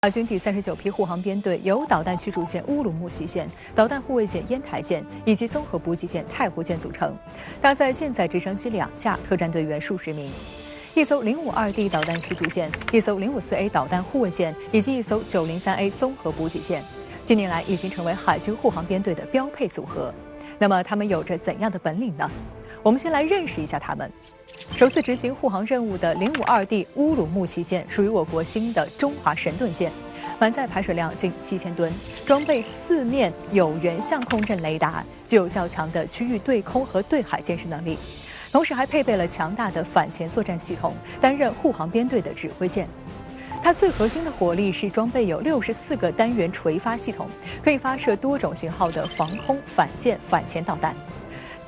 海军第39批护航编队由导弹驱逐舰乌鲁木齐舰、导弹护卫舰烟台舰以及综合补给舰太湖舰组成，搭载舰载直升机2架，特战队员数十名。一艘052D 导弹驱逐舰、一艘054A 导弹护卫舰以及一艘903A 综合补给舰，近年来已经成为海军护航编队的标配组合。那么，他们有着怎样的本领呢？我们先来认识一下他们。首次执行护航任务的052D 乌鲁木齐舰属于我国新的中华神盾舰，满载排水量近7000吨，装备4面有源相控阵雷达，具有较强的区域对空和对海监视能力，同时还配备了强大的反潜作战系统，担任护航编队的指挥舰。它最核心的火力是装备有64个单元垂发系统，可以发射多种型号的防空、反舰、反潜导弹。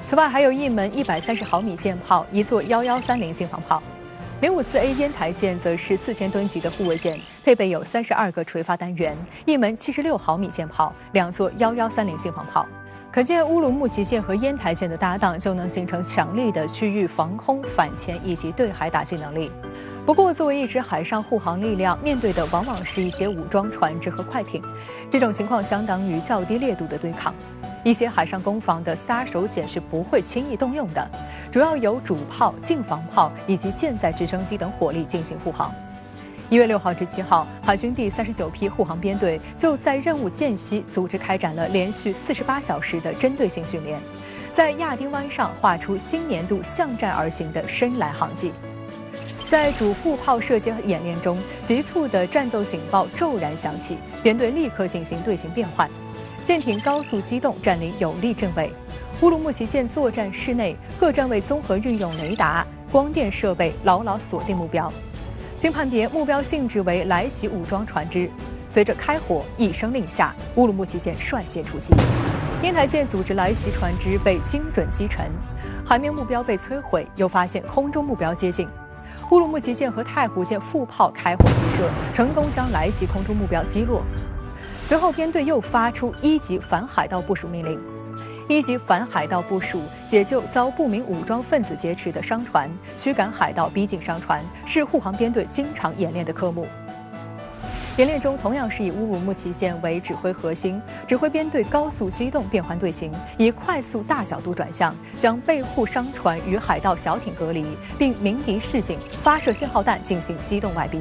此外，还有一门130毫米舰炮，一座1130信防炮。054A 烟台舰则是4000吨级的护卫舰，配备有32个垂发单元，一门76毫米舰炮，2座1130信防炮。可见乌鲁木齐舰和烟台舰的搭档就能形成强力的区域防空、反潜以及对海打击能力。不过，作为一支海上护航力量，面对的往往是一些武装船只和快艇，这种情况相当于较低烈度的对抗。一些海上攻防的杀手锏是不会轻易动用的，主要由主炮、近防炮以及舰载直升机等火力进行护航。1月6号至7号，海军第39批护航编队就在任务间隙组织开展了连续48小时的针对性训练，在亚丁湾上画出新年度向战而行的深蓝航迹。在主副炮射击演练中，急促的战斗警报骤然响起，编队立刻进行队形变换。舰艇高速机动，占领有利阵位。乌鲁木齐舰作战室内，各站位综合运用雷达、光电设备，牢牢锁定目标。经判别，目标性质为来袭武装船只。随着开火，一声令下，乌鲁木齐舰率先出击。烟台舰组织来袭船只被精准击沉，海面目标被摧毁，又发现空中目标接近。乌鲁木齐舰和太湖舰副炮开火齐射，成功将来袭空中目标击落。随后，编队又发出1级反海盗部署命令。1级反海盗部署解救遭不明武装分子劫持的商船，驱赶海盗逼近商船，是护航编队经常演练的科目。演练中同样是以乌鲁木齐舰为指挥核心，指挥编队高速机动变换队形，以快速大角度转向，将被护商船与海盗小艇隔离，并鸣笛示警，发射信号弹进行机动外逼。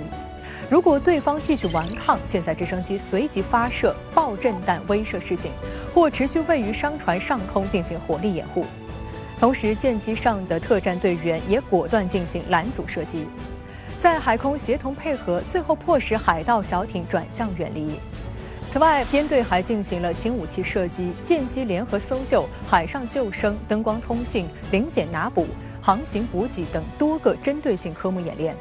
如果对方继续顽抗，舰载直升机随即发射爆震弹威慑示警，或持续位于商船上空进行火力掩护。同时，舰机上的特战队员也果断进行拦阻射击，在海空协同配合，最后迫使海盗小艇转向远离。此外，编队还进行了轻武器射击、舰机联合搜救、海上救生、灯光通信、临检拿捕、航行补给等多个针对性科目演练。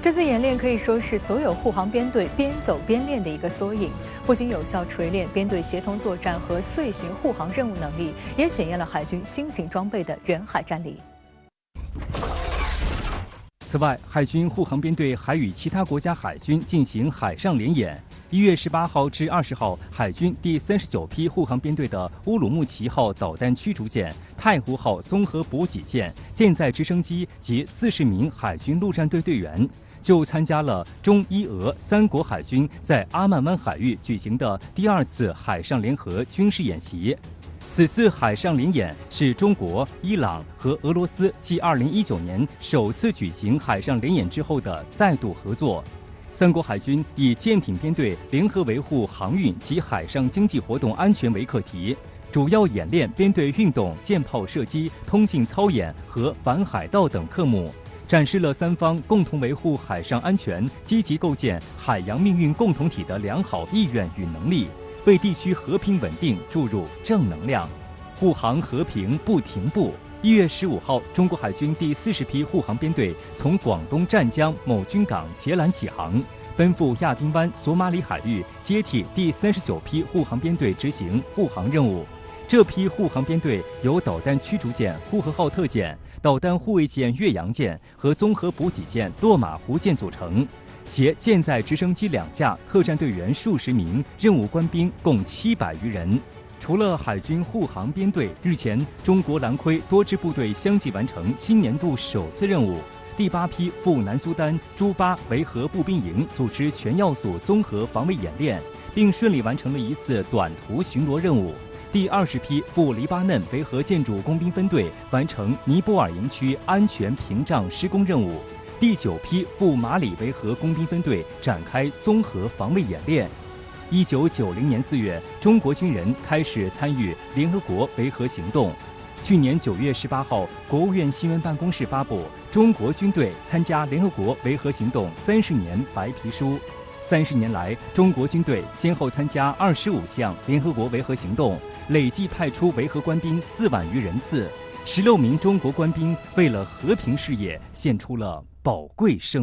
这次演练可以说是所有护航编队边走边练的一个缩影，不仅有效锤炼编队协同作战和遂行护航任务能力，也检验了海军新型装备的远海战力。此外，海军护航编队还与其他国家海军进行海上联演。1月18号至20号，海军第39批护航编队的乌鲁木齐号导弹驱逐舰、太湖号综合补给舰、舰载直升机及40名海军陆战队队员，就参加了中伊俄3国海军在阿曼湾海域举行的第2次海上联合军事演习。此次海上联演是中国、伊朗和俄罗斯继2019年首次举行海上联演之后的再度合作。3国海军以舰艇编队联合维护航运及海上经济活动安全为课题，主要演练编队运动、舰炮射击、通信操演和反海盗等科目，展示了3方共同维护海上安全、积极构建海洋命运共同体的良好意愿与能力，为地区和平稳定注入正能量。护航和平不停步。1月15号，中国海军第40批护航编队从广东湛江某军港截拦起航，奔赴亚丁湾索马里海域，接替第39批护航编队执行护航任务。这批护航编队由导弹驱逐舰呼和浩特舰、导弹护卫舰岳阳舰和综合补给舰落马湖舰组成，携舰载直升机2架，特战队员数十名，任务官兵共700余人。除了海军护航编队，日前中国蓝盔多支部队相继完成新年度首次任务。第8批赴南苏丹朱巴维和步兵营组织全要素综合防卫演练，并顺利完成了一次短途巡逻任务。第20批赴黎巴嫩维和建筑工兵分队完成尼泊尔营区安全屏障施工任务。第9批赴马里维和工兵分队展开综合防卫演练。1990年4月，中国军人开始参与联合国维和行动。去年9月18号，国务院新闻办公室发布《中国军队参加联合国维和行动30年白皮书》。30年来，中国军队先后参加25项联合国维和行动，累计派出维和官兵4万余人次。16名中国官兵为了和平事业献出了宝贵生命。